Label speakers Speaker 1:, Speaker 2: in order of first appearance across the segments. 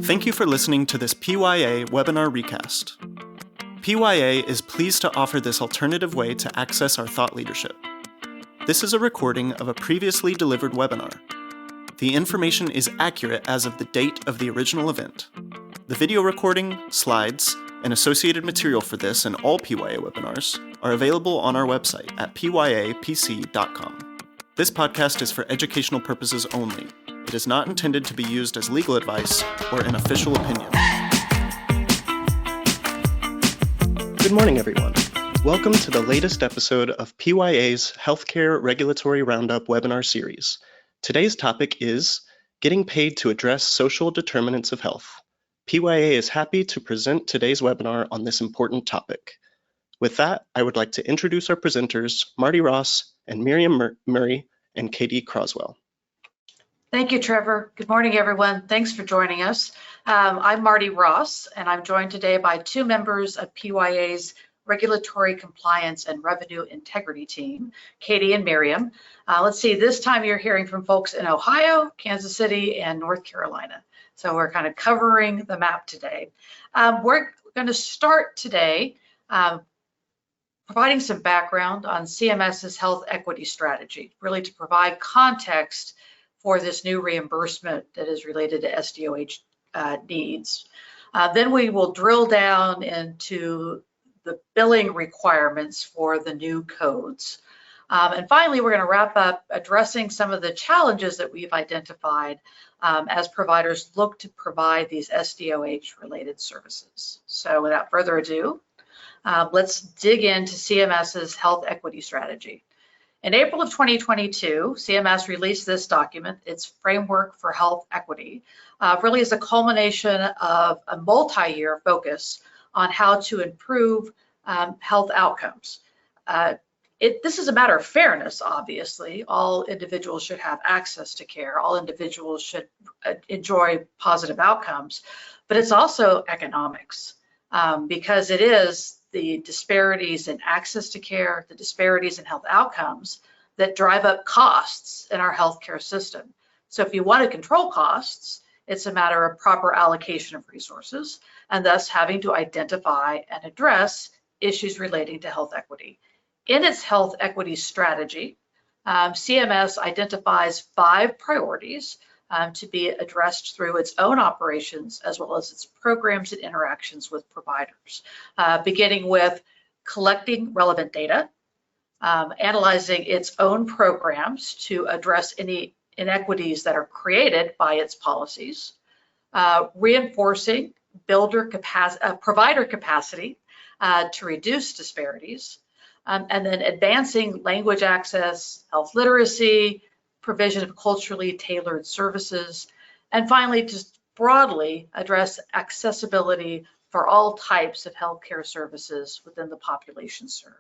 Speaker 1: Thank you for listening to this PYA webinar recast. PYA is pleased to offer this alternative way to access our thought leadership. This is a recording of a previously delivered webinar. The information is accurate as of the date of the original event. The video recording, slides, and associated material for this and all PYA webinars are available on our website at pyapc.com. This podcast is for educational purposes only. It is not intended to be used as legal advice or an official opinion. Good morning, everyone. Welcome to the latest episode of PYA's Healthcare Regulatory Roundup webinar series. Today's topic is Getting Paid to Address Social Determinants of Health. PYA is happy to present today's webinar on this important topic. With that, I would like to introduce our presenters, Martie Ross and Miriam Murray and Katie Croswell.
Speaker 2: Thank you, Trevor. Good morning, everyone. Thanks for joining us. I'm Martie Ross, and I'm joined today by two members of PYA's Regulatory Compliance and Revenue Integrity team, Katie and Miriam. Let's see, this time you're hearing from folks in Ohio, Kansas City, and North Carolina. So we're kind of covering the map today. We're going to start today providing some background on CMS's health equity strategy, really to provide context for this new reimbursement that is related to SDOH needs. Then we will drill down into the billing requirements for the new codes. And finally, we're going to wrap up addressing some of the challenges that we've identified as providers look to provide these SDOH related services. So without further ado, let's dig into CMS's health equity strategy. In April of 2022, CMS released this document, its Framework for Health Equity, really is a culmination of a multi-year focus on how to improve health outcomes. This is a matter of fairness, obviously. All individuals should have access to care. All individuals should enjoy positive outcomes, but it's also economics because it is the disparities in access to care, the disparities in health outcomes that drive up costs in our healthcare system. So if you want to control costs, it's a matter of proper allocation of resources and thus having to identify and address issues relating to health equity. In its health equity strategy, CMS identifies 5 priorities to be addressed through its own operations as well as its programs and interactions with providers, beginning with collecting relevant data, analyzing its own programs to address any inequities that are created by its policies, reinforcing provider capacity to reduce disparities, and then advancing language access, health literacy, provision of culturally tailored services, and finally, just broadly address accessibility for all types of healthcare services within the population served.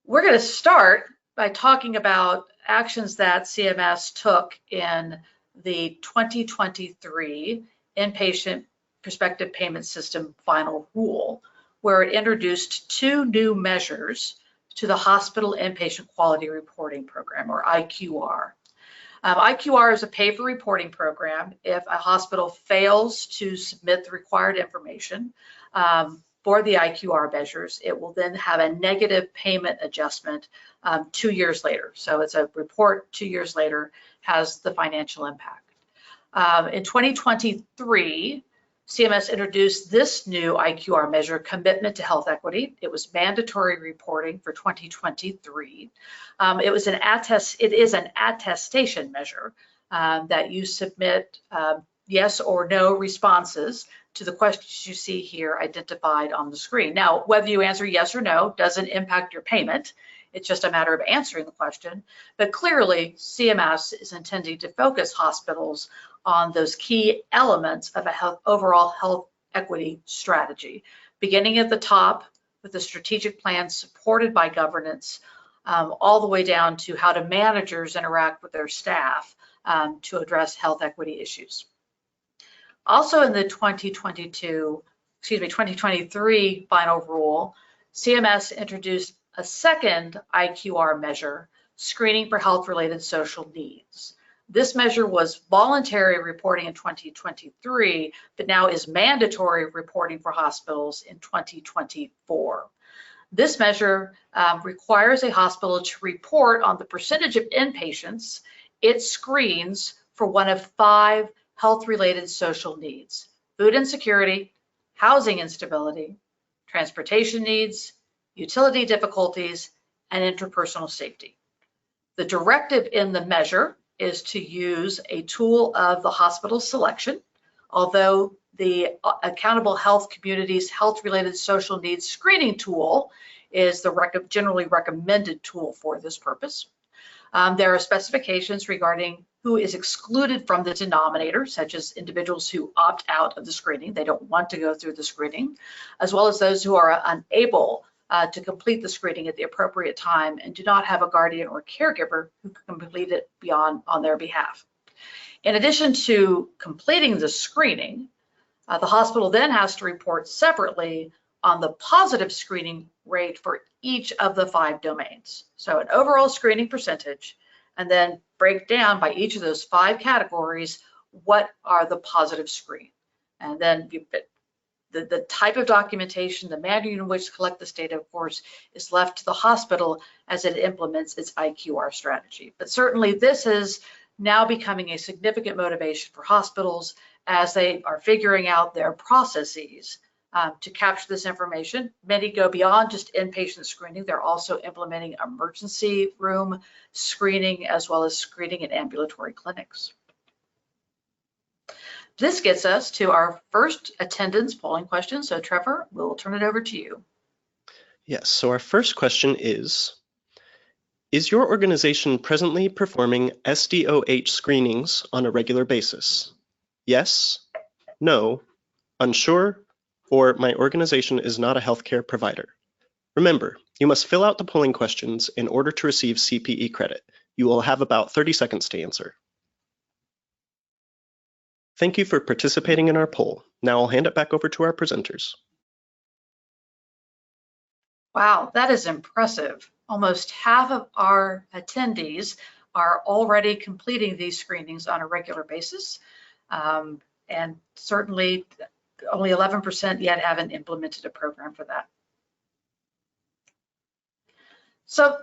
Speaker 2: We're going to start by talking about actions that CMS took in the 2023 Inpatient Prospective Payment System Final Rule, where it introduced 2 new measures to the Hospital Inpatient Quality Reporting Program, or IQR. IQR is a pay-for-reporting program. If a hospital fails to submit the required information for the IQR measures, it will then have a negative payment adjustment 2 years later. So it's a report 2 years later has the financial impact. In 2023, CMS introduced this new IQR measure, Commitment to Health Equity. It was mandatory reporting for 2023. It is an attestation measure that you submit yes or no responses to the questions you see here identified on the screen. Now, whether you answer yes or no doesn't impact your payment. It's just a matter of answering the question. But clearly, CMS is intending to focus hospitals on those key elements of a overall health equity strategy, beginning at the top with the strategic plan supported by governance, all the way down to how do managers interact with their staff to address health equity issues. Also in the 2023 final rule, CMS introduced a second IQR measure, screening for health-related social needs. This measure was voluntary reporting in 2023, but now is mandatory reporting for hospitals in 2024. This measure requires a hospital to report on the percentage of inpatients it screens for one of 5 health-related social needs: food insecurity, housing instability, transportation needs, utility difficulties, and interpersonal safety. The directive in the measure is to use a tool of the hospital selection, although the Accountable Health Communities Health-Related Social Needs Screening Tool is the generally recommended tool for this purpose. There are specifications regarding who is excluded from the denominator, such as individuals who opt out of the screening, they don't want to go through the screening, as well as those who are unable to complete the screening at the appropriate time and do not have a guardian or caregiver who can complete it on their behalf. In addition to completing the screening, the hospital then has to report separately on the positive screening rate for each of the 5 domains. So an overall screening percentage, and then break down by each of those 5 categories, what are the positive screen. And then the type of documentation, the manner in which to collect this data, of course, is left to the hospital as it implements its IQR strategy. But certainly this is now becoming a significant motivation for hospitals as they are figuring out their processes to capture this information. Many go beyond just inpatient screening. They're also implementing emergency room screening as well as screening in ambulatory clinics. This gets us to our first attendance polling question. So Trevor, we'll turn it over to you.
Speaker 1: Yes, so our first question is your organization presently performing SDOH screenings on a regular basis? Yes, no, unsure, or my organization is not a healthcare provider. Remember, you must fill out the polling questions in order to receive CPE credit. You will have about 30 seconds to answer. Thank you for participating in our poll. Now I'll hand it back over to our presenters.
Speaker 2: Wow, that is impressive. Almost half of our attendees are already completing these screenings on a regular basis. And certainly only 11% yet haven't implemented a program for that. So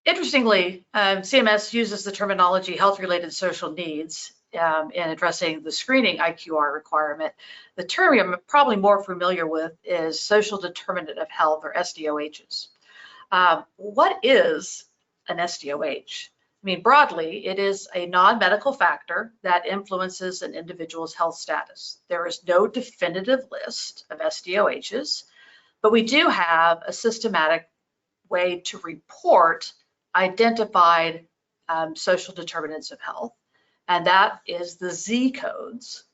Speaker 2: interestingly, CMS uses the terminology health-related social needs in addressing the screening IQR requirement. The term you're probably more familiar with is social determinant of health, or SDOHs. What is an SDOH? I mean, broadly, it is a non-medical factor that influences an individual's health status. There is no definitive list of SDOHs, but we do have a systematic way to report identified social determinants of health, and that is the Z codes.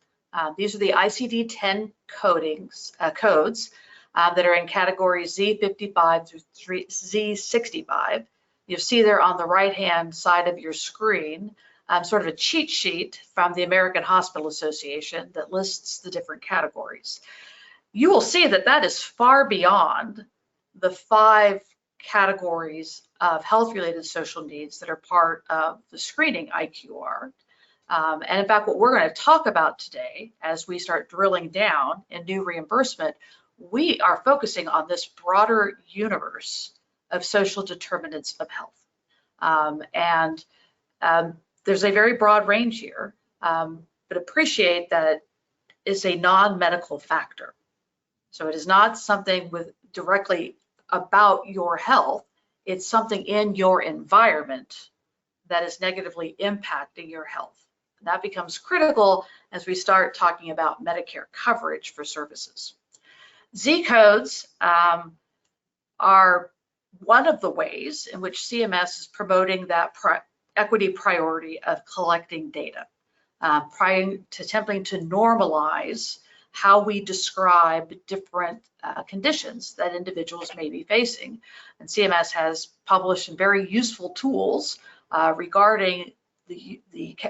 Speaker 2: These are the ICD-10 codes that are in categories Z55 through Z65. You'll see there on the right-hand side of your screen sort of a cheat sheet from the American Hospital Association that lists the different categories. You will see that that is far beyond the 5 categories of health-related social needs that are part of the screening IQR. And in fact, what we're going to talk about today, as we start drilling down in new reimbursement, we are focusing on this broader universe of social determinants of health. There's a very broad range here, but appreciate that it is a non-medical factor. So it is not something directly about your health. It's something in your environment that is negatively impacting your health. And that becomes critical as we start talking about Medicare coverage for services. Z codes are one of the ways in which CMS is promoting that equity priority of collecting data, attempting to normalize how we describe different conditions that individuals may be facing. And CMS has published some very useful tools regarding the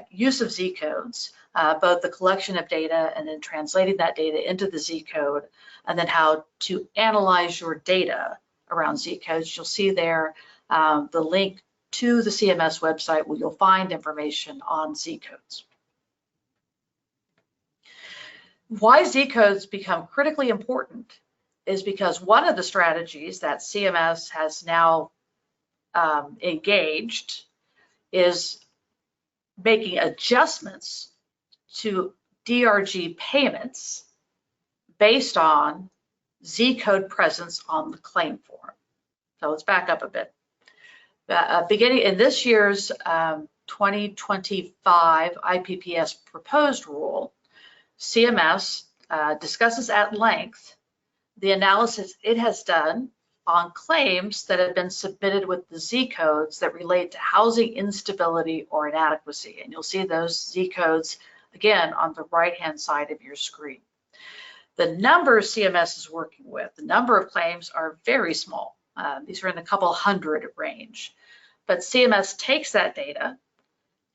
Speaker 2: use of Z codes, both the collection of data and then translating that data into the Z code, and then how to analyze your data around Z codes. You'll see there the link to the CMS website where you'll find information on Z codes. Why Z codes become critically important is because one of the strategies that CMS has now engaged is making adjustments to DRG payments based on Z code presence on the claim form. So let's back up a bit. Beginning in this year's 2025 IPPS proposed rule, CMS discusses at length the analysis it has done on claims that have been submitted with the Z codes that relate to housing instability or inadequacy. And you'll see those Z codes again on the right-hand side of your screen. The number CMS is working with, the number of claims are very small. These are in a couple hundred range. But CMS takes that data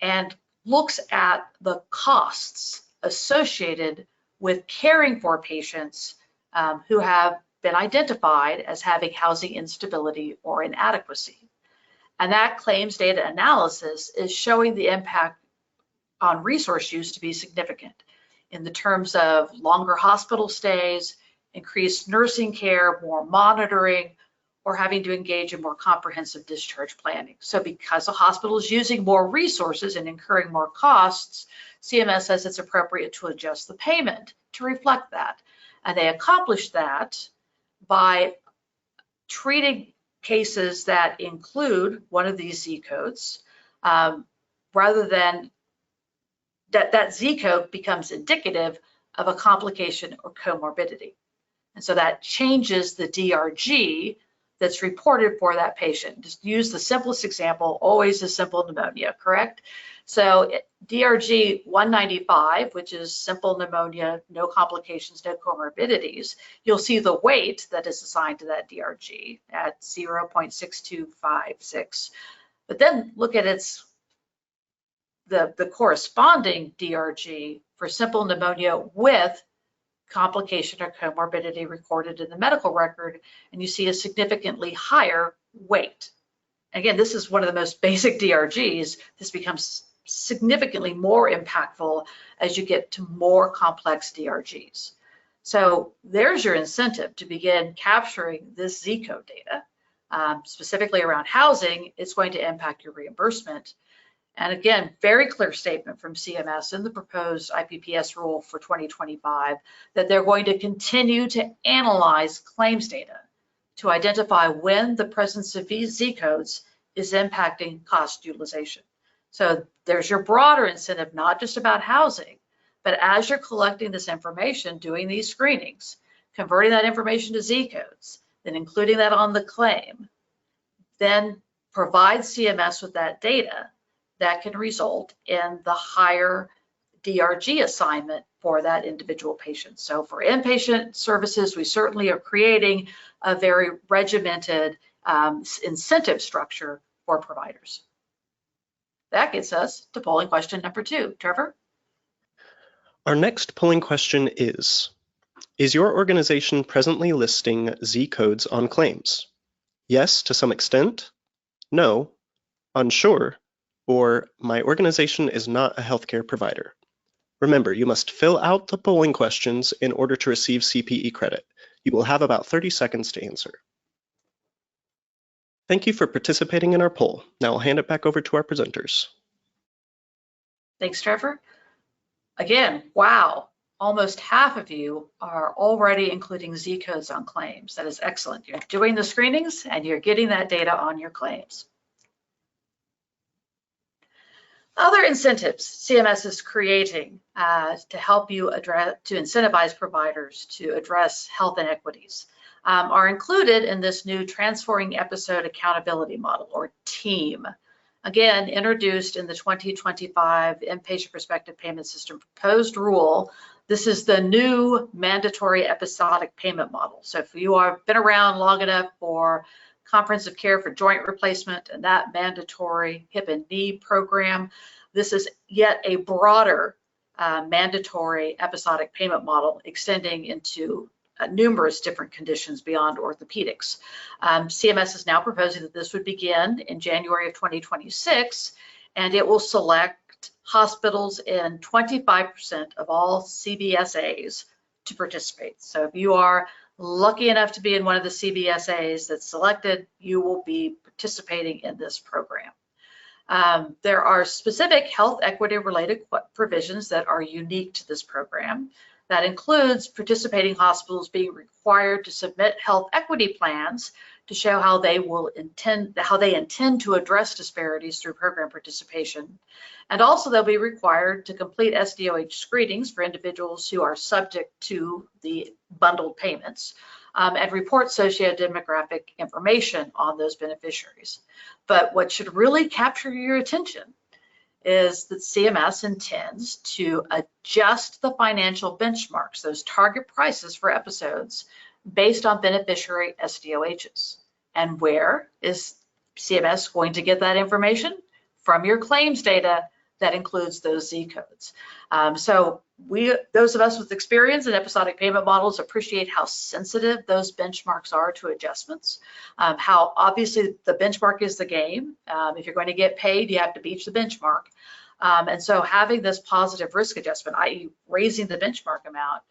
Speaker 2: and looks at the costs associated with caring for patients who have been identified as having housing instability or inadequacy. And that claims data analysis is showing the impact on resource use to be significant in the terms of longer hospital stays, increased nursing care, more monitoring, or having to engage in more comprehensive discharge planning. So because a hospital is using more resources and incurring more costs, CMS says it's appropriate to adjust the payment to reflect that. And they accomplish that by treating cases that include one of these Z codes, rather than that Z code becomes indicative of a complication or comorbidity. And so that changes the DRG that's reported for that patient. Just use the simplest example, always a simple pneumonia, correct? So DRG 195, which is simple pneumonia, no complications, no comorbidities, you'll see the weight that is assigned to that DRG at 0.6256. But then look at the corresponding DRG for simple pneumonia with complication or comorbidity recorded in the medical record, and you see a significantly higher weight. Again, this is one of the most basic DRGs. This becomes significantly more impactful as you get to more complex DRGs. So there's your incentive to begin capturing this Z code data, specifically around housing. It's going to impact your reimbursement. And again, very clear statement from CMS in the proposed IPPS rule for 2025 that they're going to continue to analyze claims data to identify when the presence of Z codes is impacting cost utilization. So there's your broader incentive, not just about housing, but as you're collecting this information, doing these screenings, converting that information to Z codes, then including that on the claim, then provide CMS with that data that can result in the higher DRG assignment for that individual patient. So for inpatient services, we certainly are creating a very regimented incentive structure for providers. That gets us to polling question number 2. Trevor?
Speaker 1: Our next polling question is your organization presently listing Z codes on claims? Yes, to some extent. No, unsure, or my organization is not a healthcare provider. Remember, you must fill out the polling questions in order to receive CPE credit. You will have about 30 seconds to answer. Thank you for participating in our poll. Now I'll hand it back over to our presenters.
Speaker 2: Thanks, Trevor. Again, wow, almost half of you are already including Z codes on claims. That is excellent. You're doing the screenings and you're getting that data on your claims. Other incentives CMS is creating to help you to incentivize providers to address health inequities are included in this new Transforming Episode Accountability Model, or TEAM. Again, introduced in the 2025 Inpatient Prospective Payment System proposed rule. This is the new mandatory episodic payment model. So if you have been around long enough for comprehensive care for joint replacement and that mandatory hip and knee program, this is yet a broader mandatory episodic payment model extending into numerous different conditions beyond orthopedics. CMS is now proposing that this would begin in January of 2026, and it will select hospitals in 25% of all CBSAs to participate. So if you are lucky enough to be in one of the CBSAs that's selected, you will be participating in this program. There are specific health equity related provisions that are unique to this program. That includes participating hospitals being required to submit health equity plans to show how they intend to address disparities through program participation. And also they'll be required to complete SDOH screenings for individuals who are subject to the bundled payments and report sociodemographic information on those beneficiaries. But what should really capture your attention is that CMS intends to adjust the financial benchmarks, those target prices for episodes, based on beneficiary SDOHs. And where is CMS going to get that information? From your claims data that includes those Z codes. So those of us with experience in episodic payment models appreciate how sensitive those benchmarks are to adjustments, how obviously the benchmark is the game. If you're going to get paid, you have to beat the benchmark. And so having this positive risk adjustment, i.e. raising the benchmark amount,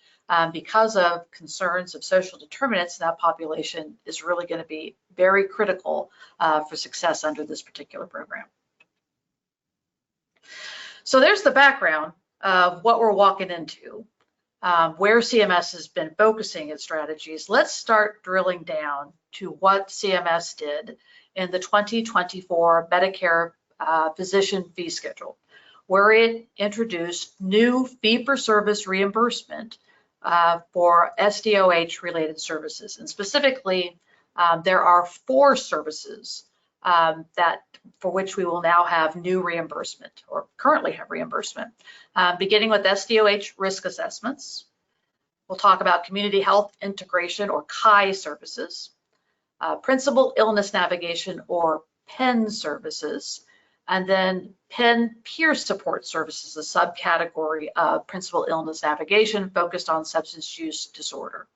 Speaker 2: because of concerns of social determinants in that population is really going to be very critical for success under this particular program. So there's the background of what we're walking into, where CMS has been focusing its strategies. Let's start drilling down to what CMS did in the 2024 Medicare physician fee schedule, where it introduced new fee-for-service reimbursement for SDOH related services. And specifically, there are 4 services for which we will now have new reimbursement, or currently have reimbursement, beginning with SDOH risk assessments. We'll talk about community health integration, or CHI services, principal illness navigation, or PIN services, and then PIN peer support services, a subcategory of principal illness navigation focused on substance use disorder.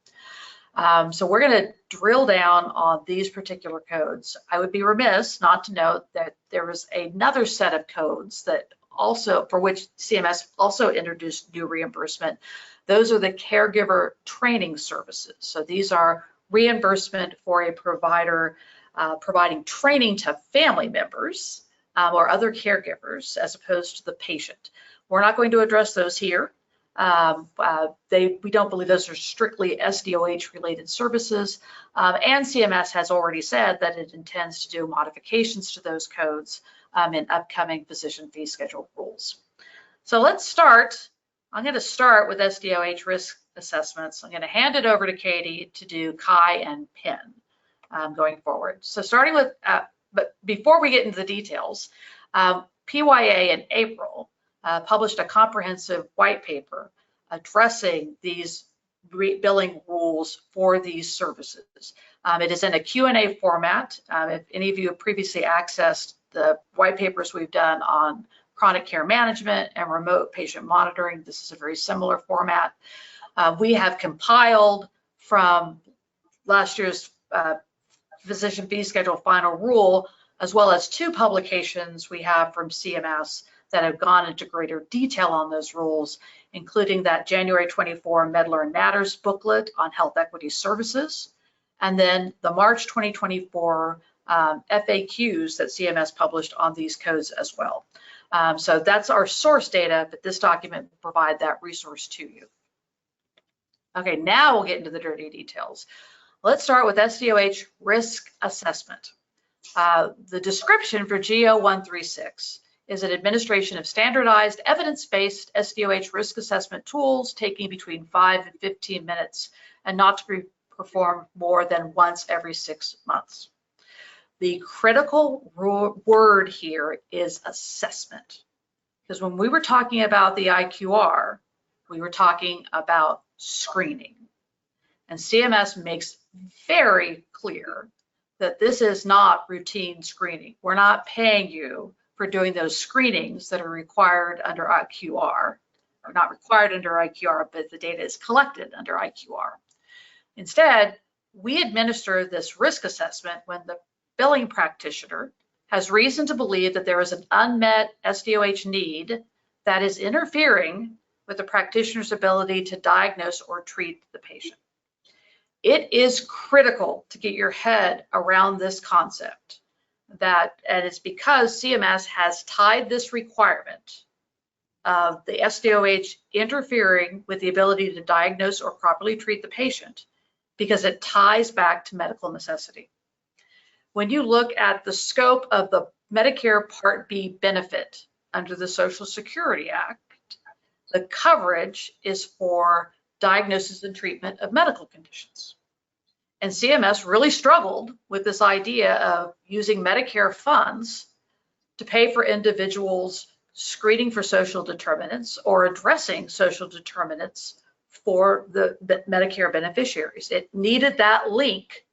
Speaker 2: So we're going to drill down on these particular codes. I would be remiss not to note that there was another set of codes that also, for which CMS also introduced new reimbursement. Those are the caregiver training services. So these are reimbursement for a provider providing training to family members or other caregivers as opposed to the patient. We're not going to address those here. We don't believe those are strictly SDOH related services, and CMS has already said that it intends to do modifications to those codes in upcoming physician fee schedule rules. So let's start. I'm going to start with SDOH risk assessments. I'm going to hand it over to Katie to do CHI and PIN going forward. So starting with, but before we get into the details, PYA in April published a comprehensive white paper addressing these billing rules for these services. It is in a Q&A format. If any of you have previously accessed the white papers we've done on chronic care management and remote patient monitoring, this is a very similar format. We have compiled from last year's physician fee schedule final rule, as well as 2 publications we have from CMS that have gone into greater detail on those rules, including that January 24 Medlearn Matters booklet on health equity services, and then the March 2024 FAQs that CMS published on these codes as well. So that's our source data, but this document will provide that resource to you. Okay, now we'll get into the dirty details. Let's start with SDOH risk assessment. The description for GO136 is an administration of standardized evidence-based SDOH risk assessment tools taking between 5 and 15 minutes and not to be performed more than once every 6 months. The critical word here is assessment, because when we were talking about the IQR, we were talking about screening. And CMS makes very clear that this is not routine screening. We're not paying you for doing those screenings that are required under IQR, or not required under IQR, but the data is collected under IQR. Instead, we administer this risk assessment when the billing practitioner has reason to believe that there is an unmet SDOH need that is interfering with the practitioner's ability to diagnose or treat the patient. It is critical to get your head around this concept, and it's because CMS has tied this requirement of the SDOH interfering with the ability to diagnose or properly treat the patient, because it ties back to medical necessity. When you look at the scope of the Medicare Part B benefit under the Social Security Act, the coverage is for diagnosis and treatment of medical conditions. And CMS really struggled with this idea of using Medicare funds to pay for individuals screening for social determinants or addressing social determinants for the Medicare beneficiaries. It needed that link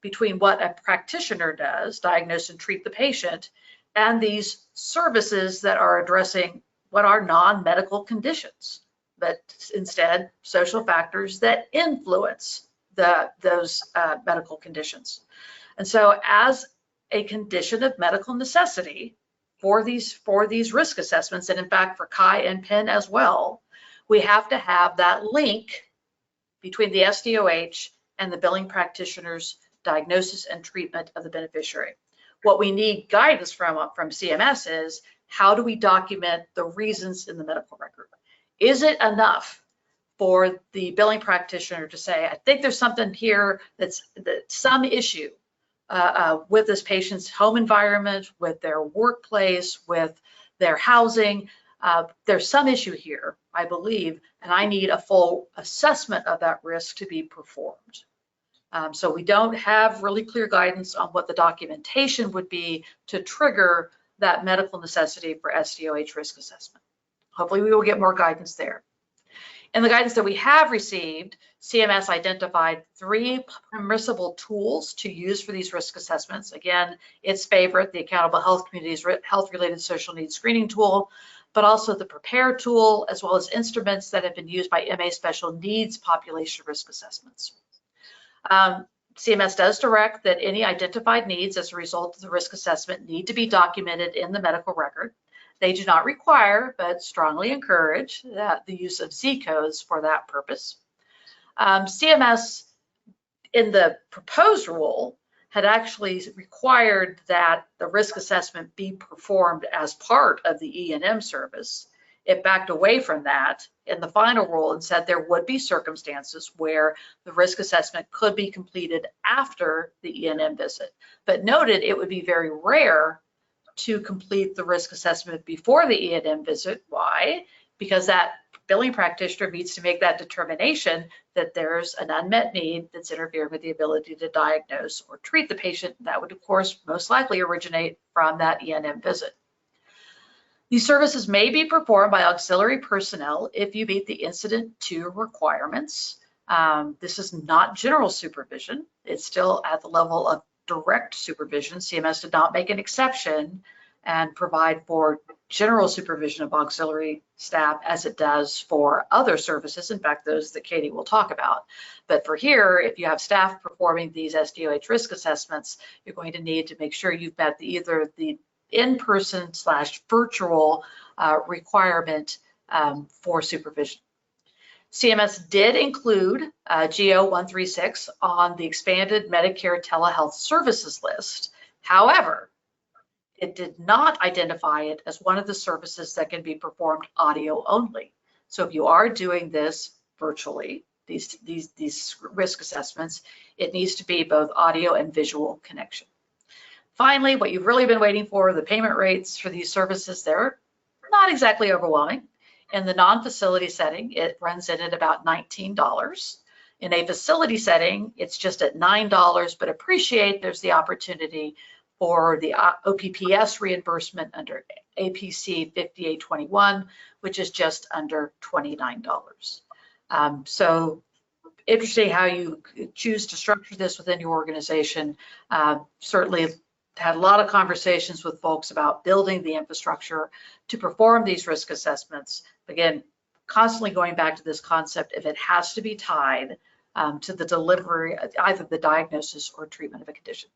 Speaker 2: between what a practitioner does, diagnose and treat the patient, and these services that are addressing what are non-medical conditions, but instead social factors that influence those medical conditions. And so as a condition of medical necessity for these risk assessments, and in fact for CHI and PIN as well, we have to have that link between the SDOH and the billing practitioner's diagnosis and treatment of the beneficiary. What we need guidance from CMS is, how do we document the reasons in the medical record? Is it enough for the billing practitioner to say, I think there's something here that's some issue with this patient's home environment, with their workplace, with their housing. There's some issue here, I believe, and I need a full assessment of that risk to be performed. So we don't have really clear guidance on what the documentation would be to trigger that medical necessity for SDOH risk assessment. Hopefully we will get more guidance there. In the guidance that we have received, CMS identified 3 permissible tools to use for these risk assessments. Again, its favorite, the Accountable Health Community's Health-Related Social Needs Screening Tool, but also the PREPARE tool, as well as instruments that have been used by MA Special Needs population risk assessments. CMS does direct that any identified needs as a result of the risk assessment need to be documented in the medical record. They do not require, but strongly encourage the use of Z codes for that purpose. CMS, in the proposed rule, had actually required that the risk assessment be performed as part of the E&M service. It backed away from that in the final rule and said there would be circumstances where the risk assessment could be completed after the E&M visit, but noted it would be very rare to complete the risk assessment before the E&M visit. Why? Because that billing practitioner needs to make that determination that there's an unmet need that's interfering with the ability to diagnose or treat the patient. That would, of course, most likely originate from that E&M visit. These services may be performed by auxiliary personnel if you meet the Incident 2 requirements. This is not general supervision. It's still at the level of direct supervision. CMS did not make an exception and provide for general supervision of auxiliary staff as it does for other services, in fact, those that Katie will talk about. But for here, if you have staff performing these SDOH risk assessments, you're going to need to make sure you've met either the in-person / virtual requirement for supervision. CMS did include GO 136 on the expanded Medicare telehealth services list. However, it did not identify it as one of the services that can be performed audio only. So if you are doing this virtually, these risk assessments, it needs to be both audio and visual connection. Finally, what you've really been waiting for, the payment rates for these services, they're not exactly overwhelming. In the non-facility setting, it runs in at about $19. In a facility setting, it's just at $9, but appreciate there's the opportunity for the OPPS reimbursement under APC 5821, which is just under $29. So interesting how you choose to structure this within your organization. Certainly had a lot of conversations with folks about building the infrastructure to perform these risk assessments. Again, constantly going back to this concept, if it has to be tied to the delivery, either the diagnosis or treatment of a condition.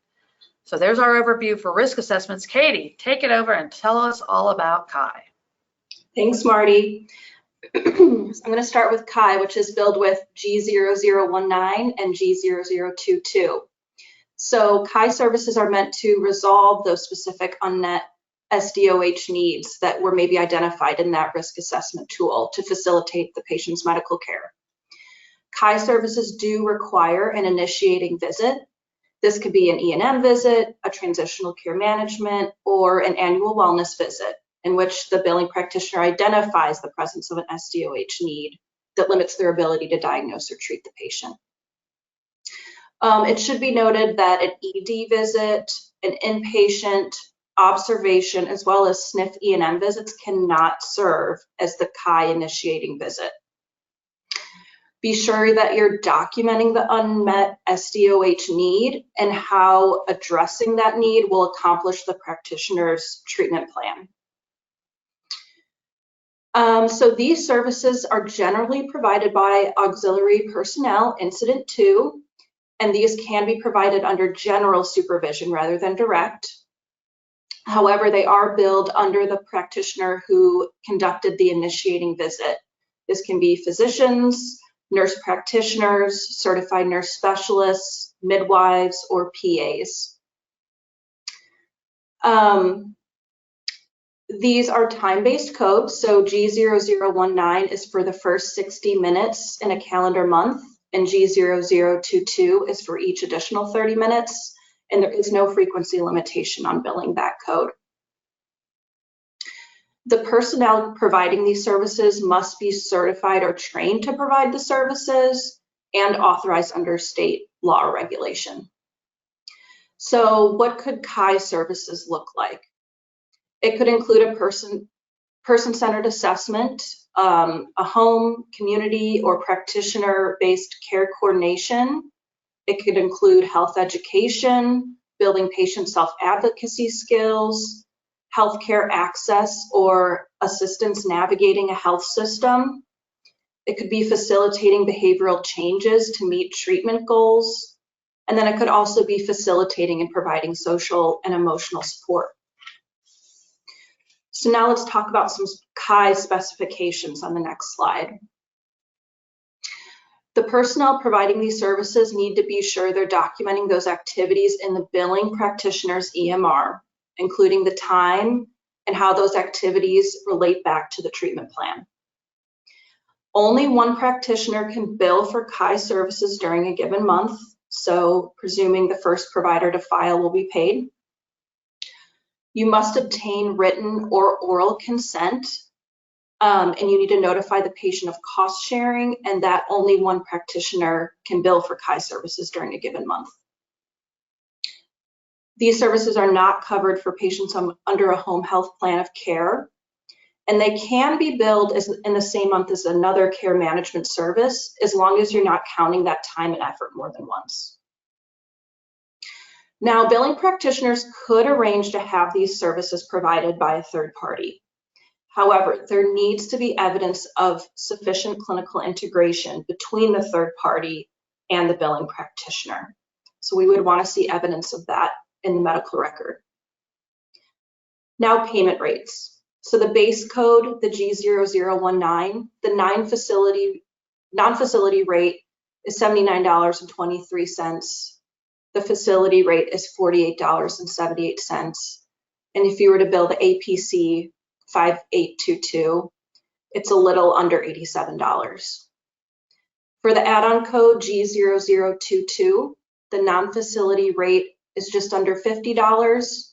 Speaker 2: So there's our overview for risk assessments. Katie, take it over and tell us all about CHI.
Speaker 3: Thanks, Marty. I'm going to start with CHI, which is billed with G0019 and G0022. So CHI services are meant to resolve those specific unmet SDOH needs that were maybe identified in that risk assessment tool to facilitate the patient's medical care. CHI services do require an initiating visit. This could be an E&M visit, a transitional care management, or an annual wellness visit in which the billing practitioner identifies the presence of an SDOH need that limits their ability to diagnose or treat the patient. It should be noted that an ED visit, an inpatient observation, as well as SNF E&M visits cannot serve as the CHI initiating visit. Be sure that you're documenting the unmet SDOH need and how addressing that need will accomplish the practitioner's treatment plan. So these services are generally provided by auxiliary personnel, Incident 2, and these can be provided under general supervision rather than direct. However, they are billed under the practitioner who conducted the initiating visit. This can be physicians, nurse practitioners, certified nurse specialists, midwives, or PAs. These are time-based codes, so G0019 is for the first 60 minutes in a calendar month, and G0022 is for each additional 30 minutes, and there is no frequency limitation on billing that code. The personnel providing these services must be certified or trained to provide the services and authorized under state law or regulation. So what could CHI services look like? It could include a person-centered assessment, a home, community, or practitioner-based care coordination. It could include health education, building patient self-advocacy skills, healthcare access or assistance navigating a health system. It could be facilitating behavioral changes to meet treatment goals. And then it could also be facilitating and providing social and emotional support. So now let's talk about some CHI specifications on the next slide. The personnel providing these services need to be sure they're documenting those activities in the billing practitioner's EMR, including the time and how those activities relate back to the treatment plan. Only one practitioner can bill for CHI services during a given month, so presuming the first provider to file will be paid. You must obtain written or oral consent, and you need to notify the patient of cost sharing, and that only one practitioner can bill for CHI services during a given month. These services are not covered for patients under a home health plan of care, and they can be billed in the same month as another care management service, as long as you're not counting that time and effort more than once. Now, billing practitioners could arrange to have these services provided by a third party. However, there needs to be evidence of sufficient clinical integration between the third party and the billing practitioner. So we would want to see evidence of that in the medical record. Now, payment rates. So the base code, the G0019, the non-facility rate is $79.23. The facility rate is $48.78. And if you were to bill the APC 5822, it's a little under $87. For the add-on code G0022, the non-facility rate is just under $50,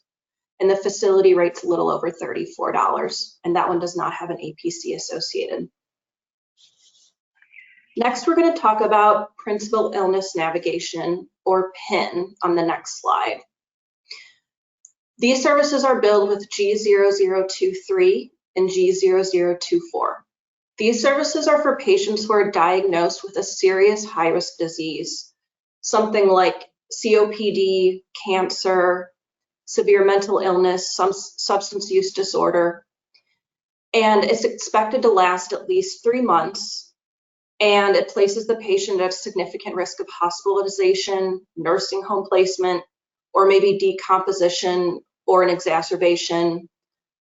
Speaker 3: and the facility rate's a little over $34, and that one does not have an APC associated. Next, we're going to talk about Principal Illness Navigation, or PIN, on the next slide. These services are billed with G0023 and G0024. These services are for patients who are diagnosed with a serious high-risk disease, something like COPD, cancer, severe mental illness, some substance use disorder, and it's expected to last at least 3 months, and it places the patient at significant risk of hospitalization, nursing home placement, or maybe decomposition or an exacerbation,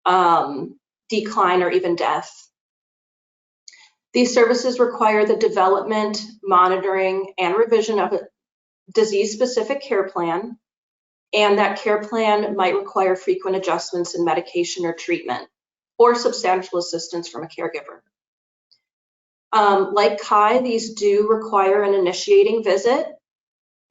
Speaker 3: decline, or even death. These services require the development, monitoring, and revision of a disease-specific care plan, and that care plan might require frequent adjustments in medication or treatment, or substantial assistance from a caregiver. Like CHI, these do require an initiating visit.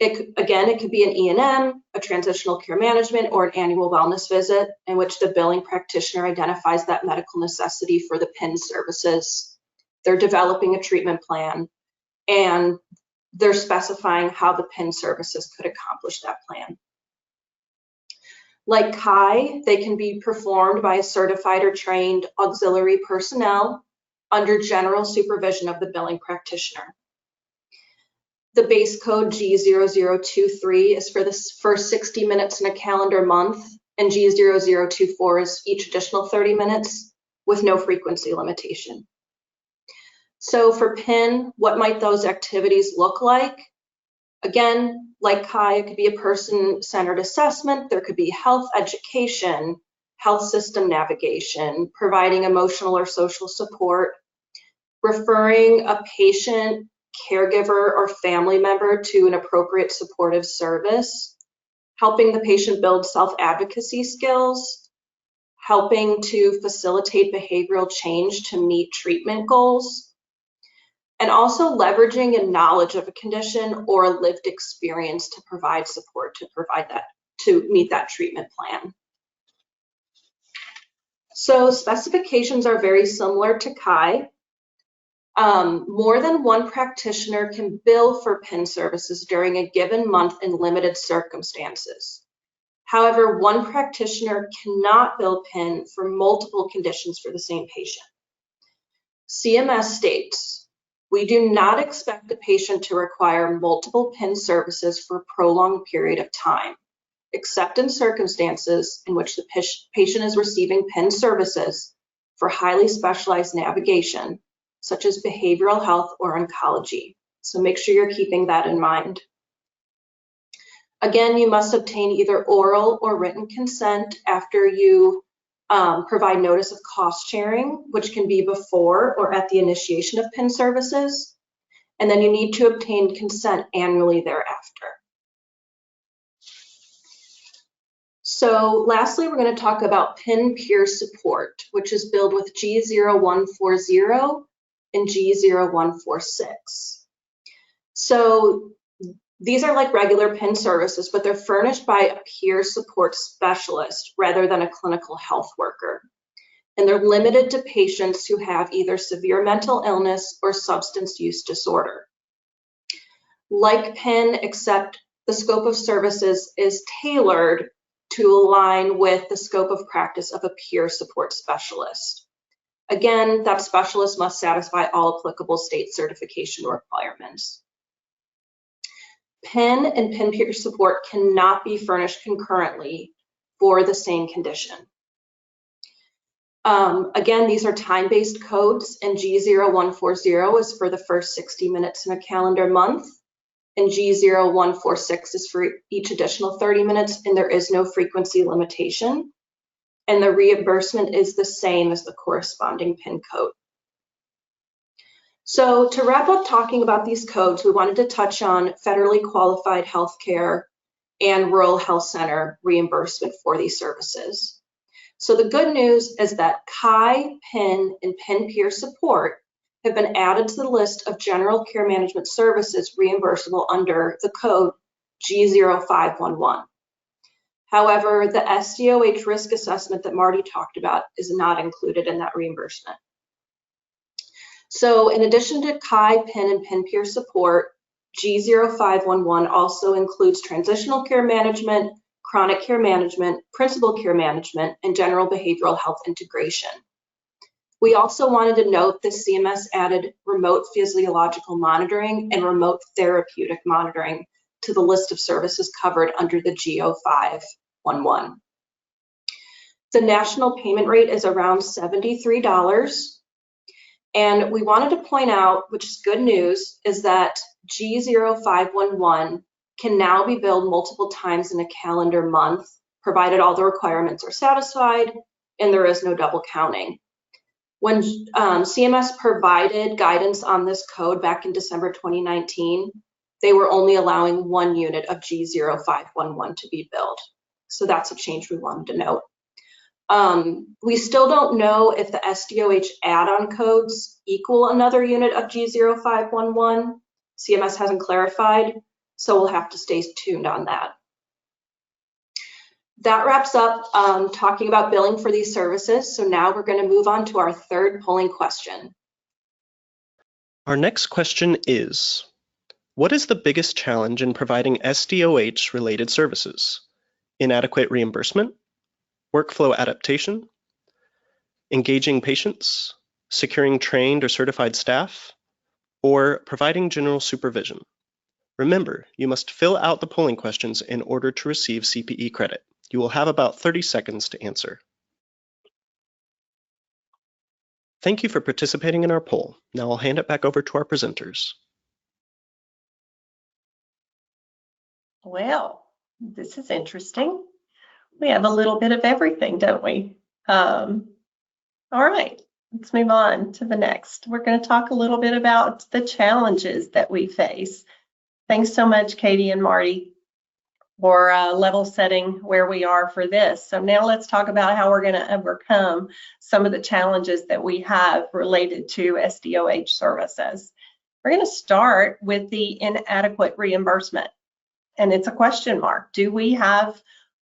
Speaker 3: It could be an E&M, a transitional care management, or an annual wellness visit in which the billing practitioner identifies that medical necessity for the PIN services. They're developing a treatment plan, and they're specifying how the PIN services could accomplish that plan. Like CHI, they can be performed by a certified or trained auxiliary personnel under general supervision of the billing practitioner. The base code G0023 is for the first 60 minutes in a calendar month, and G0024 is each additional 30 minutes with no frequency limitation. So for PIN, what might those activities look like? Again, like CHI, it could be a person-centered assessment. There could be health education, health system navigation, providing emotional or social support, referring a patient, caregiver, or family member to an appropriate supportive service, helping the patient build self-advocacy skills, helping to facilitate behavioral change to meet treatment goals, and also leveraging a knowledge of a condition or a lived experience to provide support to meet that treatment plan. So specifications are very similar to CHI. More than one practitioner can bill for PIN services during a given month in limited circumstances. However, one practitioner cannot bill PIN for multiple conditions for the same patient. CMS states, we do not expect the patient to require multiple PIN services for a prolonged period of time, except in circumstances in which the patient is receiving PIN services for highly specialized navigation, such as behavioral health or oncology. So make sure you're keeping that in mind. Again, you must obtain either oral or written consent after you provide notice of cost sharing, which can be before or at the initiation of PIN services. And then you need to obtain consent annually thereafter. So lastly, we're going to talk about PIN peer support, which is billed with G0140 and G0146. So these are like regular PIN services, but they're furnished by a peer support specialist rather than a clinical health worker. And they're limited to patients who have either severe mental illness or substance use disorder. Like PIN, except the scope of services is tailored to align with the scope of practice of a peer support specialist. Again, that specialist must satisfy all applicable state certification requirements. PIN and PIN peer support cannot be furnished concurrently for the same condition. Again, these are time-based codes, and G0140 is for the first 60 minutes in a calendar month, and G0146 is for each additional 30 minutes, and there is no frequency limitation. And the reimbursement is the same as the corresponding PIN code. So to wrap up talking about these codes, we wanted to touch on federally qualified healthcare and rural health center reimbursement for these services. So the good news is that CHI, PIN, and PIN peer support have been added to the list of general care management services reimbursable under the code G0511. However, the SDOH risk assessment that Martie talked about is not included in that reimbursement. So in addition to CHI, PIN, and PIN peer support, G0511 also includes transitional care management, chronic care management, principal care management, and general behavioral health integration. We also wanted to note that CMS added remote physiological monitoring and remote therapeutic monitoring to the list of services covered under the G0511. The national payment rate is around $73. And we wanted to point out, which is good news, is that G0511 can now be billed multiple times in a calendar month, provided all the requirements are satisfied and there is no double counting. When CMS provided guidance on this code back in December 2019, they were only allowing 1 unit of G0511 to be billed. So that's a change we wanted to note. We still don't know if the SDOH add-on codes equal another unit of G0511. CMS hasn't clarified, so we'll have to stay tuned on that. That wraps up talking about billing for these services. So now we're going to move on to our third polling question.
Speaker 1: Our next question is, what is the biggest challenge in providing SDOH-related services? Inadequate reimbursement? Workflow adaptation? Engaging patients? Securing trained or certified staff? Or providing general supervision? Remember, you must fill out the polling questions in order to receive CPE credit. You will have about 30 seconds to answer. Thank you for participating in our poll. Now I'll hand it back over to our presenters.
Speaker 4: Well, this is interesting. We have a little bit of everything, don't we? All right, let's move on to the next. We're going to talk a little bit about the challenges that we face. Thanks so much, Katie and Marty, for level setting where we are for this. So now let's talk about how we're going to overcome some of the challenges that we have related to SDOH services. We're going to start with the inadequate reimbursement. And it's a question mark. Do we have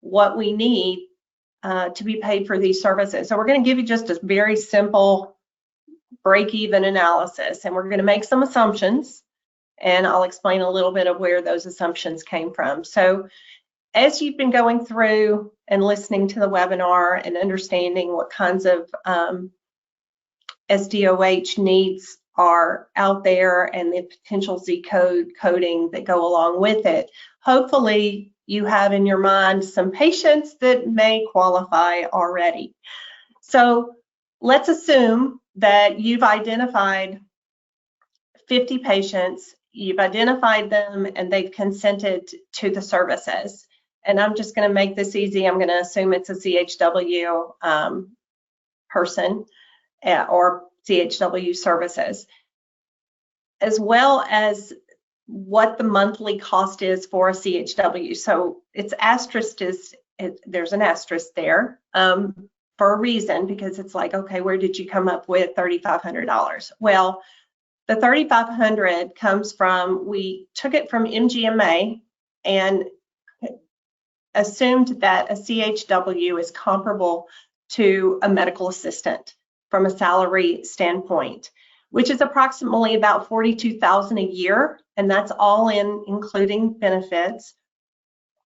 Speaker 4: what we need to be paid for these services? So we're going to give you just a very simple break-even analysis, and we're going to make some assumptions, and I'll explain a little bit of where those assumptions came from. So as you've been going through and listening to the webinar and understanding what kinds of SDOH needs are out there and the potential Z coding that go along with it, hopefully you have in your mind some patients that may qualify already. So let's assume that you've identified 50 patients, you've identified them, and they've consented to the services. And I'm just going to make this easy. I'm going to assume it's a CHW person or CHW services, as well as what the monthly cost is for a CHW. So it's asterisk there's an asterisk there for a reason, because it's like, okay, where did you come up with $3,500? Well, the $3,500 comes from, we took it from MGMA and assumed that a CHW is comparable to a medical assistant from a salary standpoint, which is approximately about $42,000 a year, and that's all in including benefits.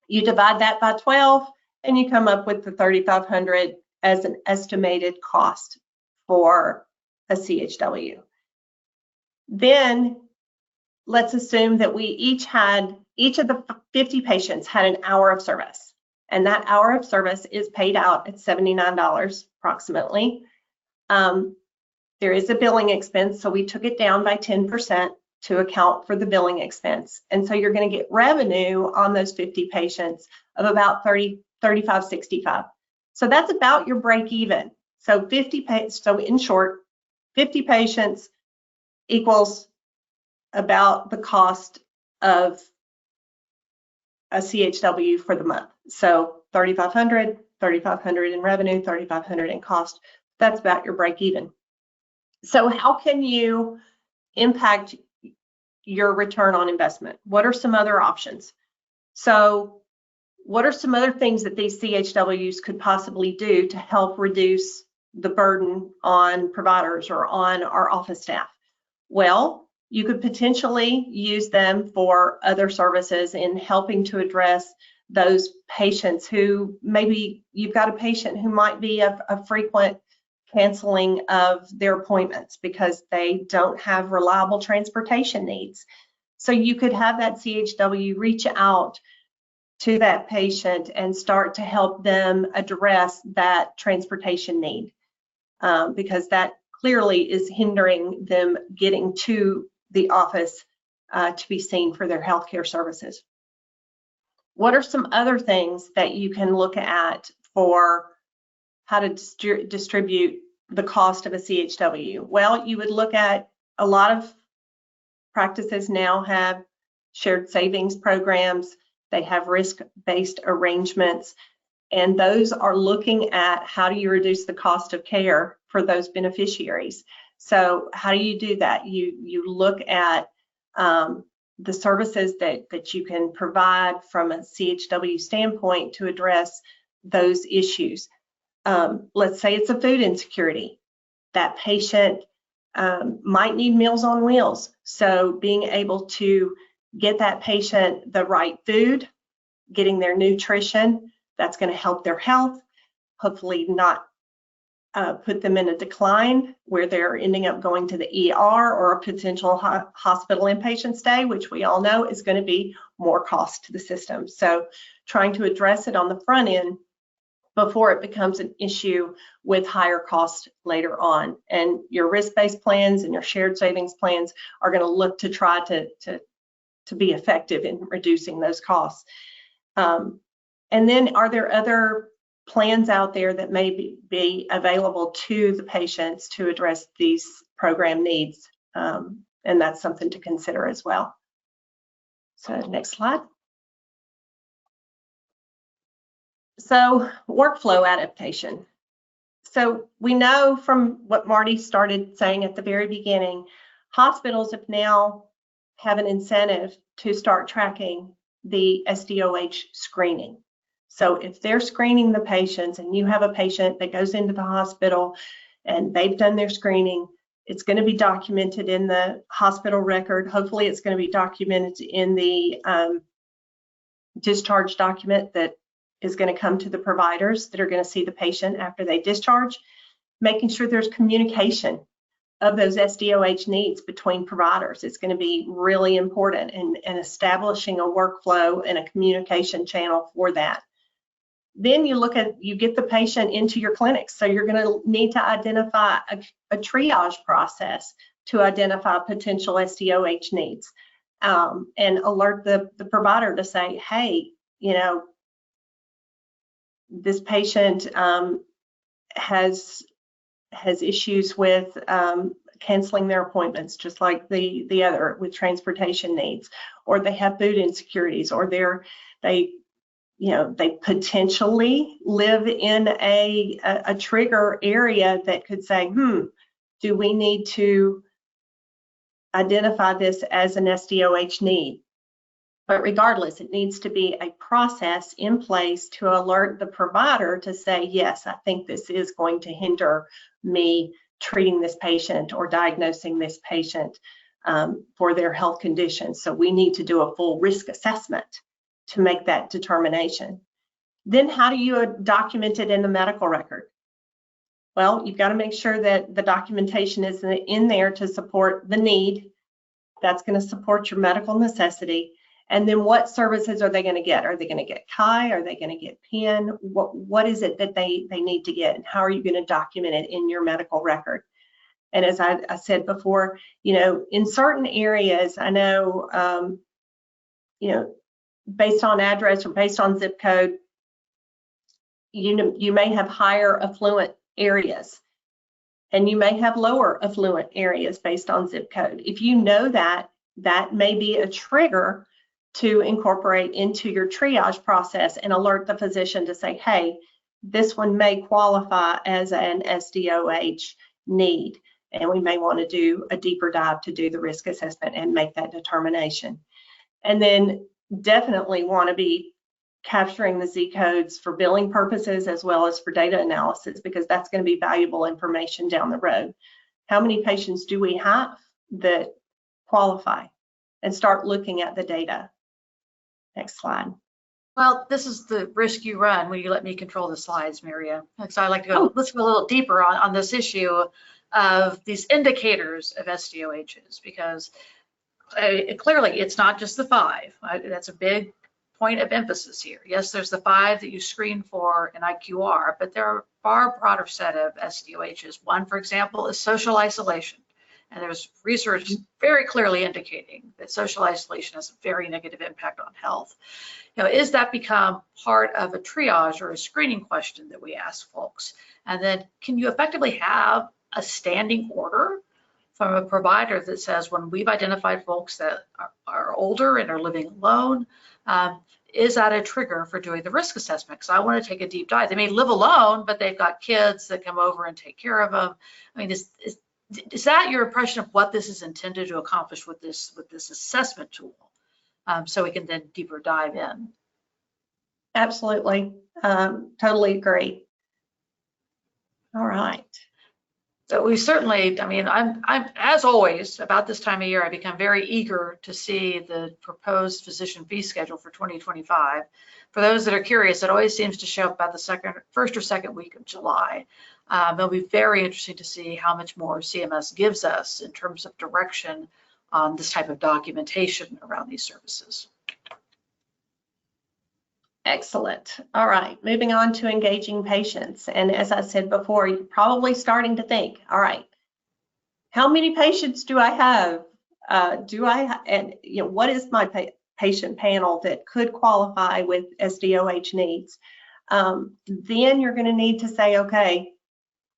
Speaker 4: You divide that by 12 and you come up with the $3,500 as an estimated cost for a CHW. Then let's assume that we each of the 50 patients had an hour of service, and that hour of service is paid out at $79 approximately. There is a billing expense, so we took it down by 10% to account for the billing expense. And so you're going to get revenue on those 50 patients of about $35.65. So that's about your break even. So so in short, 50 patients equals about the cost of a CHW for the month. So $3,500 in revenue, $3,500 in cost. That's about your break even. So how can you impact your return on investment? What are some other options? So what are some other things that these CHWs could possibly do to help reduce the burden on providers or on our office staff? Well, you could potentially use them for other services in helping to address those patients who maybe you've got a patient who might be a frequent canceling of their appointments because they don't have reliable transportation needs. So you could have that CHW reach out to that patient and start to help them address that transportation need, because that clearly is hindering them getting to the office to be seen for their healthcare services. What are some other things that you can look at for how to distribute the cost of a CHW? Well, you would look at, a lot of practices now have shared savings programs. They have risk-based arrangements, and those are looking at how do you reduce the cost of care for those beneficiaries. So how do you do that? You look at the services that you can provide from a CHW standpoint to address those issues. Let's say it's a food insecurity. That patient might need Meals on Wheels. So being able to get that patient the right food, getting their nutrition, that's going to help their health, hopefully not put them in a decline where they're ending up going to the ER or a potential hospital inpatient stay, which we all know is going to be more cost to the system. So trying to address it on the front end before it becomes an issue with higher cost later on. And your risk-based plans and your shared savings plans are going to look to try to be effective in reducing those costs. And then are there other plans out there that may be available to the patients to address these program needs? And that's something to consider as well. So next slide. So workflow adaptation. So we know from what Marty started saying at the very beginning, hospitals have now have an incentive to start tracking the SDOH screening. So if they're screening the patients and you have a patient that goes into the hospital and they've done their screening, it's going to be documented in the hospital record. Hopefully it's going to be documented in the discharge document that is going to come to the providers that are going to see the patient after they discharge, making sure there's communication of those SDOH needs between providers. It's going to be really important, and establishing a workflow and a communication channel for that. Then you get the patient into your clinics. So you're going to need to identify a triage process to identify potential SDOH needs, and alert the provider to say, hey, you know, this patient has issues with canceling their appointments, just like the other with transportation needs, or they have food insecurities, or they potentially live in a trigger area that could say, do we need to identify this as an SDOH need? But regardless, it needs to be a process in place to alert the provider to say, yes, I think this is going to hinder me treating this patient or diagnosing this patient for their health conditions. So we need to do a full risk assessment to make that determination. Then how do you document it in the medical record? Well, you've got to make sure that the documentation is in there to support the need. That's going to support your medical necessity. And then what services are they going to get? Are they going to get CHI? Are they going to get PIN? What is it that they need to get? And how are you going to document it in your medical record? And as I said before, you know, in certain areas, I know, based on address or based on zip code, you may have higher affluent areas, and you may have lower affluent areas based on zip code. If you know that, that may be a trigger to incorporate into your triage process and alert the physician to say, hey, this one may qualify as an SDOH need, and we may want to do a deeper dive to do the risk assessment and make that determination. And then definitely want to be capturing the Z codes for billing purposes as well as for data analysis, because that's going to be valuable information down the road. How many patients do we have that qualify? And start looking at the data. Next slide.
Speaker 2: Well, this is the risk you run when you let me control the slides, Miriam. So I'd like to go, let's go a little deeper on this issue of these indicators of SDOHs, because clearly it's not just the 5. That's a big point of emphasis here. Yes, there's the 5 that you screen for in IQR, but there are a far broader set of SDOHs. One, for example, is social isolation. And there's research very clearly indicating that social isolation has a very negative impact on health. You know, is that become part of a triage or a screening question that we ask folks? And then can you effectively have a standing order from a provider that says, when we've identified folks that are older and are living alone, is that a trigger for doing the risk assessment? Because I want to take a deep dive. They may live alone, but they've got kids that come over and take care of them. I mean, is that your impression of what this is intended to accomplish with this assessment tool? So we can then deeper dive in.
Speaker 4: Absolutely. Totally agree. All right.
Speaker 2: So we certainly, I mean, I'm as always, about this time of year, I become very eager to see the proposed physician fee schedule for 2025. For those that are curious, it always seems to show up about the first or second week of July. It'll be very interesting to see how much more CMS gives us in terms of direction on this type of documentation around these services.
Speaker 4: Excellent. All right, moving on to engaging patients. And as I said before, you're probably starting to think, all right, how many patients do I have? And you know, what is my patient panel that could qualify with SDOH needs? Then you're going to need to say, okay,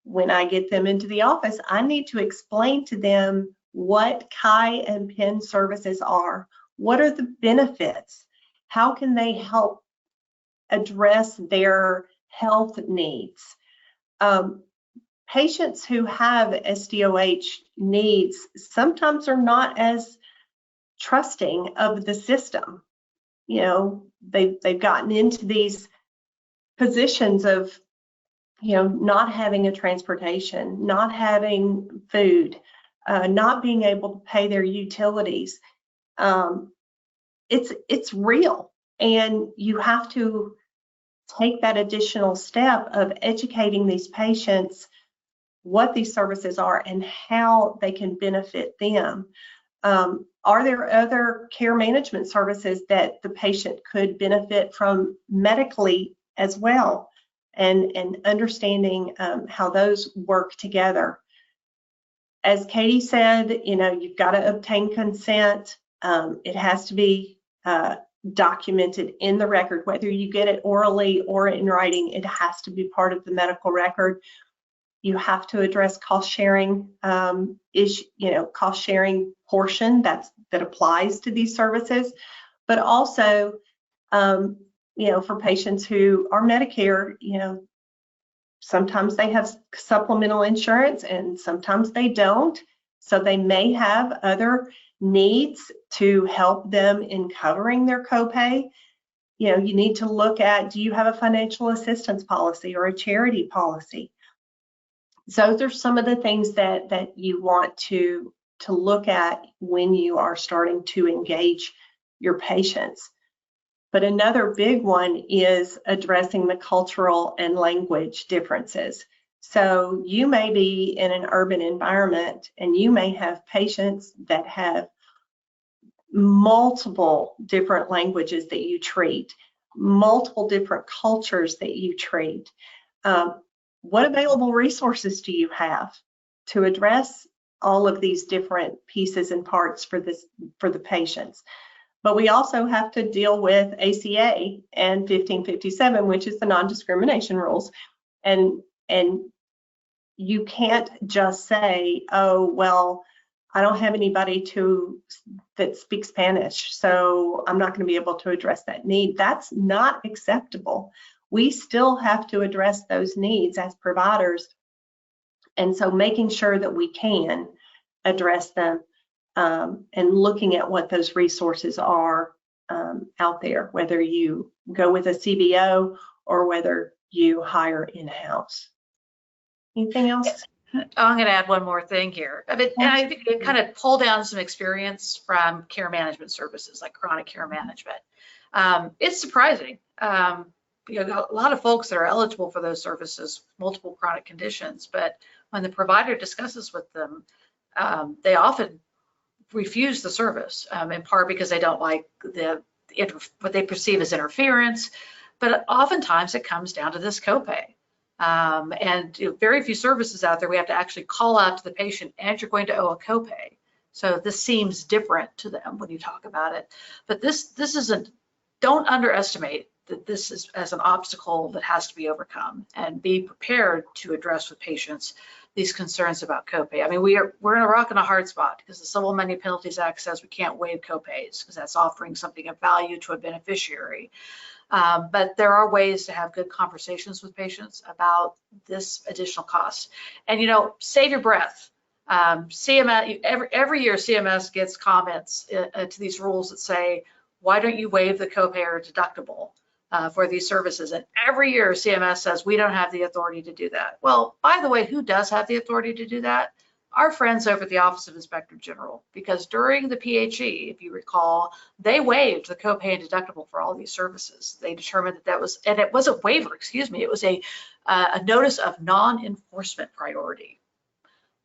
Speaker 4: when I get them into the office, I need to explain to them what CHI and PIN services are. What are the benefits? How can they help address their health needs? Patients who have SDOH needs sometimes are not as trusting of the system. You know, they've gotten into these positions of, you know, not having a transportation, not having food, not being able to pay their utilities. It's real, and you have to take that additional step of educating these patients what these services are and how they can benefit them. Are there other care management services that the patient could benefit from medically as well? And understanding how those work together. As Katie said, you know, you've got to obtain consent. It has to be documented in the record, whether you get it orally or in writing. It has to be part of the medical record. You have to address cost sharing cost sharing portion that applies to these services, but also you know, for patients who are Medicare, you know, sometimes they have supplemental insurance and sometimes they don't. So they may have other needs to help them in covering their copay. You know, you need to look at, do you have a financial assistance policy or a charity policy? Those are some of the things that you want to look at when you are starting to engage your patients. But another big one is addressing the cultural and language differences. So you may be in an urban environment and you may have patients that have multiple different languages that you treat, multiple different cultures that you treat. What available resources do you have to address all of these different pieces and parts for the patients? But we also have to deal with ACA and 1557, which is the non-discrimination rules. And you can't just say, oh, well, I don't have anybody that speaks Spanish, so I'm not going to be able to address that need. That's not acceptable. We still have to address those needs as providers. And so making sure that we can address them and looking at what those resources are out there, whether you go with a CBO or whether you hire in-house. Anything else?
Speaker 2: I'm going to add one more thing here. I mean, and I think it kind of pull down some experience from care management services like chronic care management. It's surprising. You know, a lot of folks that are eligible for those services, multiple chronic conditions, but when the provider discusses with them, they often refuse the service, in part because they don't like the what they perceive as interference, but oftentimes it comes down to this copay. And very few services out there we have to actually call out to the patient, and you're going to owe a copay. So this seems different to them when you talk about it. But this isn't, don't underestimate that this is as an obstacle that has to be overcome, and be prepared to address with patients these concerns about copay. I mean, we're in a rock and a hard spot because the Civil Money Penalties Act says we can't waive copays because that's offering something of value to a beneficiary. But there are ways to have good conversations with patients about this additional cost. And, save your breath. CMS, every year CMS gets comments to these rules that say, why don't you waive the copay or deductible for these services? And every year CMS says, we don't have the authority to do that. Well, by the way, who does have the authority to do that? Our friends over at the Office of Inspector General, because during the PHE, if you recall, they waived the copay and deductible for all these services. They determined that was, and it wasn't waiver, excuse me, it was a notice of non-enforcement priority.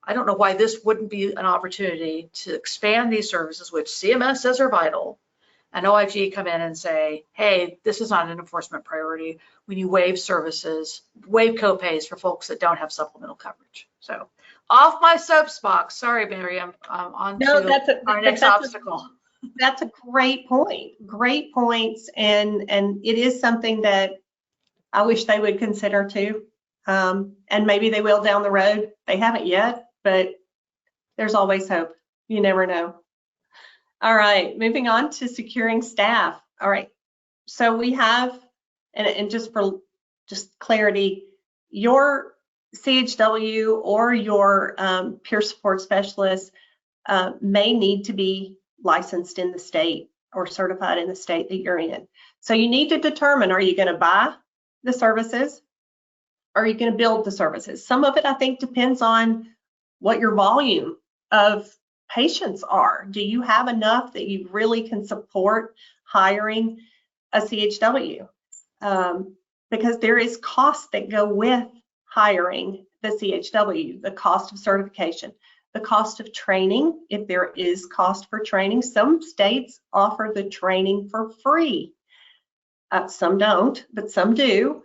Speaker 2: I don't know why this wouldn't be an opportunity to expand these services, which CMS says are vital, and OIG come in and say, hey, this is not an enforcement priority when you waive services, waive copays for folks that don't have supplemental coverage. So off my soapbox, sorry, Miriam, on to our next obstacle.
Speaker 4: That's a great point. Great points, and it is something that I wish they would consider too. And maybe they will down the road. They haven't yet, but there's always hope. You never know. All right, moving on to securing staff. All right, so we have, and just for clarity, your CHW or your peer support specialist may need to be licensed in the state or certified in the state that you're in. So you need to determine, are you going to buy the services? Or are you going to build the services? Some of it, I think, depends on what your volume of patients are. Do you have enough that you really can support hiring a CHW? Because there is costs that go with hiring the CHW, the cost of certification, the cost of training, if there is cost for training. Some states offer the training for free. Some don't, but some do.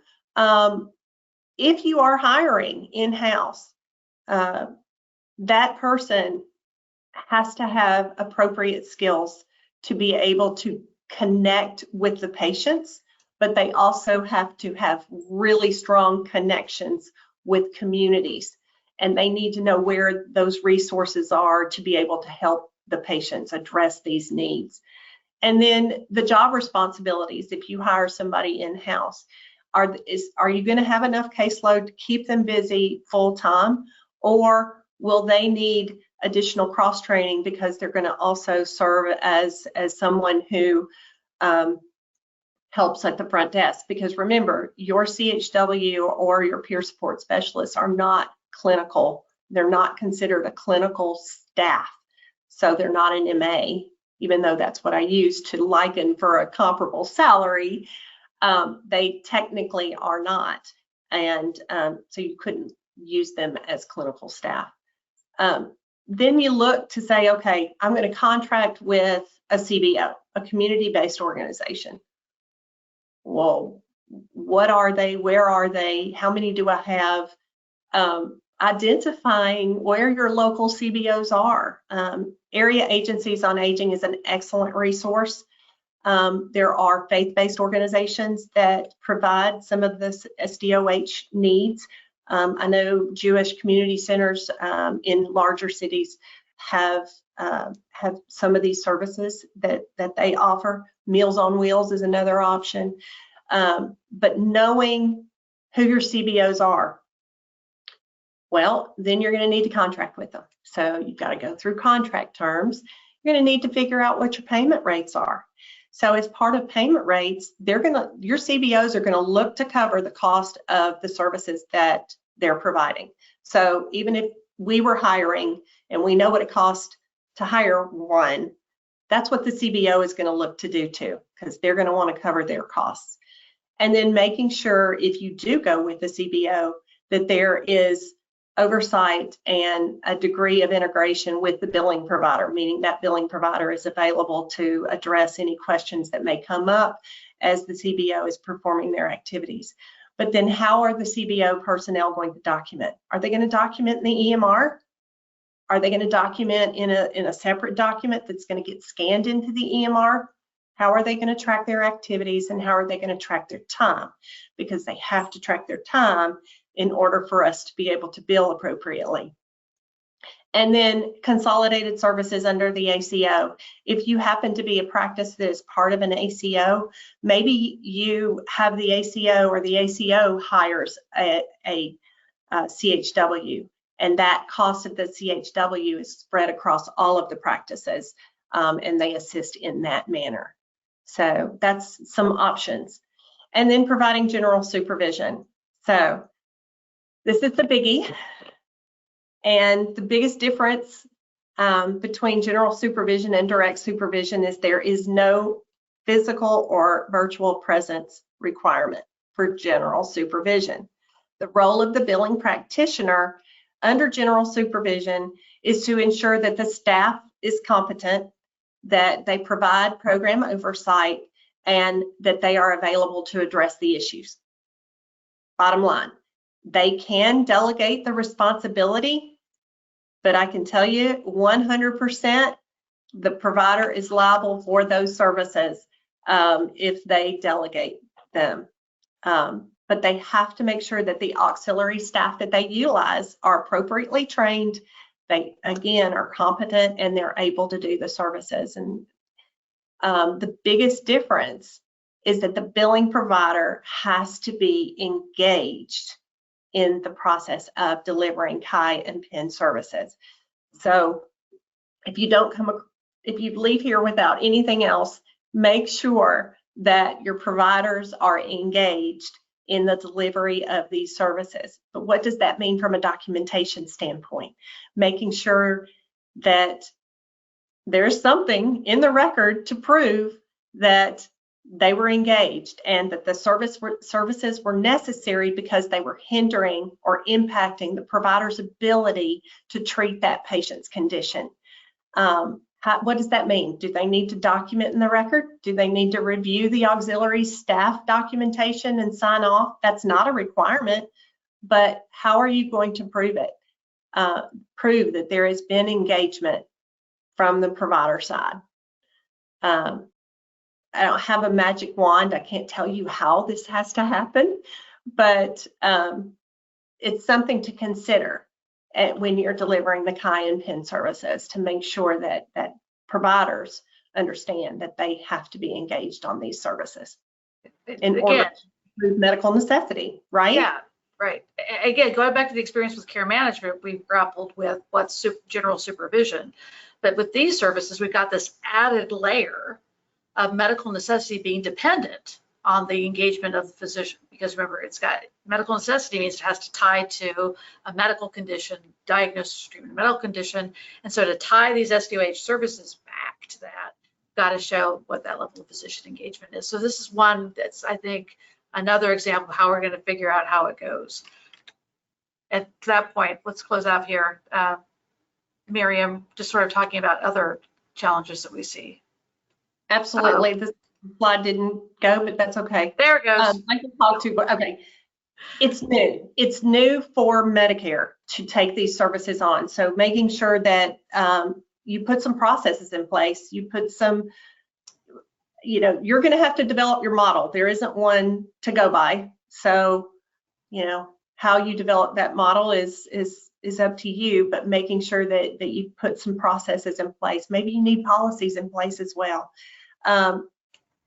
Speaker 4: If you are hiring in-house, that person has to have appropriate skills to be able to connect with the patients, but they also have to have really strong connections with communities, and they need to know where those resources are to be able to help the patients address these needs. And then the job responsibilities, if you hire somebody in-house, are you going to have enough caseload to keep them busy full-time, or will they need additional cross-training because they're going to also serve as someone who helps at the front desk? Because remember, your CHW or your peer support specialists are not clinical. They're not considered a clinical staff. So they're not an MA, even though that's what I use to liken for a comparable salary. They technically are not. And so you couldn't use them as clinical staff. Then you look to say, okay, I'm going to contract with a CBO, a community-based organization. Well, what are they? Where are they? How many do I have? Identifying where your local CBOs are. Area Agencies on Aging is an excellent resource. There are faith-based organizations that provide some of this SDOH needs. I know Jewish community centers in larger cities have some of these services that they offer. Meals on Wheels is another option. But knowing who your CBOs are, well, then you're going to need to contract with them. So you've got to go through contract terms. You're going to need to figure out what your payment rates are. So as part of payment rates, your CBOs are going to look to cover the cost of the services that they're providing. So even if we were hiring and we know what it costs to hire one, that's what the CBO is going to look to do too, because they're going to want to cover their costs. And then making sure if you do go with the CBO that there is oversight and a degree of integration with the billing provider, meaning that billing provider is available to address any questions that may come up as the CBO is performing their activities. But then how are the CBO personnel going to document? Are they going to document in the EMR? Are they going to document in a separate document that's going to get scanned into the EMR? How are they going to track their activities, and how are they going to track their time? Because they have to track their time in order for us to be able to bill appropriately. And then consolidated services under the ACO. If you happen to be a practice that is part of an ACO, maybe you have the ACO or the ACO hires a CHW, and that cost of the CHW is spread across all of the practices, and they assist in that manner. So that's some options. And then providing general supervision. So this is the biggie. And the biggest difference between general supervision and direct supervision is there is no physical or virtual presence requirement for general supervision. The role of the billing practitioner under general supervision is to ensure that the staff is competent, that they provide program oversight, and that they are available to address the issues. Bottom line, they can delegate the responsibility, but I can tell you 100% the provider is liable for those services if they delegate them. But they have to make sure that the auxiliary staff that they utilize are appropriately trained. They, again, are competent and they're able to do the services. And the biggest difference is that the billing provider has to be engaged in the process of delivering CHI and PIN services. So if you leave here without anything else, make sure that your providers are engaged in the delivery of these services. But what does that mean from a documentation standpoint? Making sure that there's something in the record to prove that they were engaged and that the services were necessary because they were hindering or impacting the provider's ability to treat that patient's condition. What does that mean? Do they need to document in the record? Do they need to review the auxiliary staff documentation and sign off? That's not a requirement, but how are you going to prove it? Prove that there has been engagement from the provider side. I don't have a magic wand. I can't tell you how this has to happen, but it's something to consider when you're delivering the CHI and PIN services, to make sure that providers understand that they have to be engaged on these services in order to prove medical necessity, right?
Speaker 2: Yeah, right. Again, going back to the experience with care management, we've grappled with what's general supervision. But with these services, we've got this added layer of medical necessity being dependent on the engagement of the physician, because remember, it's got medical necessity means it has to tie to a medical condition, diagnosis, treatment, of medical condition. And so to tie these SDOH services back to that, got to show what that level of physician engagement is. So this is one that's, I think, another example of how we're going to figure out how it goes. At that point, let's close out here. Miriam, just sort of talking about other challenges that we see.
Speaker 4: Absolutely. This slide didn't go, but that's okay.
Speaker 2: There it goes.
Speaker 4: I can talk to, okay. It's new. It's new for Medicare to take these services on. So making sure that you put some processes in place, you put some, you're going to have to develop your model. There isn't one to go by. So, how you develop that model is up to you, but making sure that you put some processes in place. Maybe you need policies in place as well.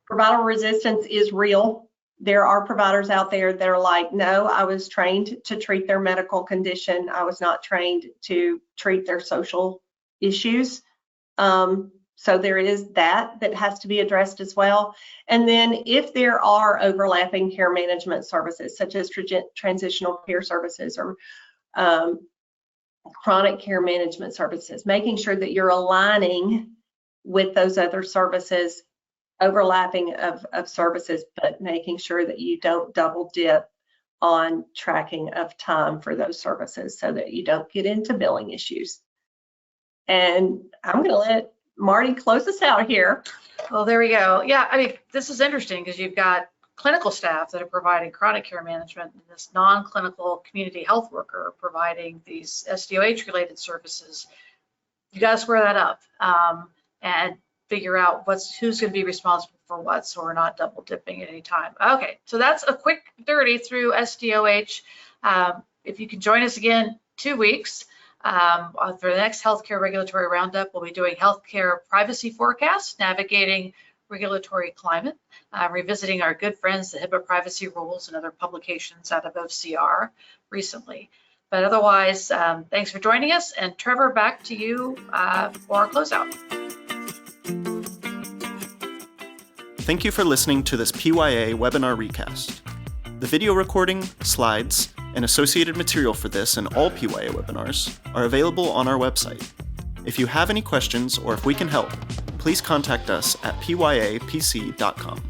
Speaker 4: Provider resistance is real. There are providers out there that are like, no, I was trained to treat their medical condition. I was not trained to treat their social issues. So there is that has to be addressed as well. And then if there are overlapping care management services, such as transitional care services or chronic care management services, making sure that you're aligning with those other services, overlapping of services, but making sure that you don't double dip on tracking of time for those services so that you don't get into billing issues. And I'm going to let Martie close us out here.
Speaker 2: Well, there we go. Yeah, I mean, this is interesting because you've got clinical staff that are providing chronic care management and this non-clinical community health worker providing these SDOH related services. You got to square that up and figure out who's going to be responsible for what, so we're not double dipping at any time. Okay, so that's a quick 30 through SDOH. If you can join us again 2 weeks for the next healthcare regulatory roundup, we'll be doing healthcare privacy forecasts, navigating regulatory climate, revisiting our good friends, the HIPAA privacy rules and other publications out of OCR recently. But otherwise, thanks for joining us. And Trevor, back to you for our closeout.
Speaker 1: Thank you for listening to this PYA webinar recast. The video recording, slides, and associated material for this and all PYA webinars are available on our website. If you have any questions or if we can help, please contact us at pyapc.com.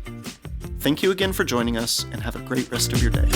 Speaker 1: Thank you again for joining us and have a great rest of your day.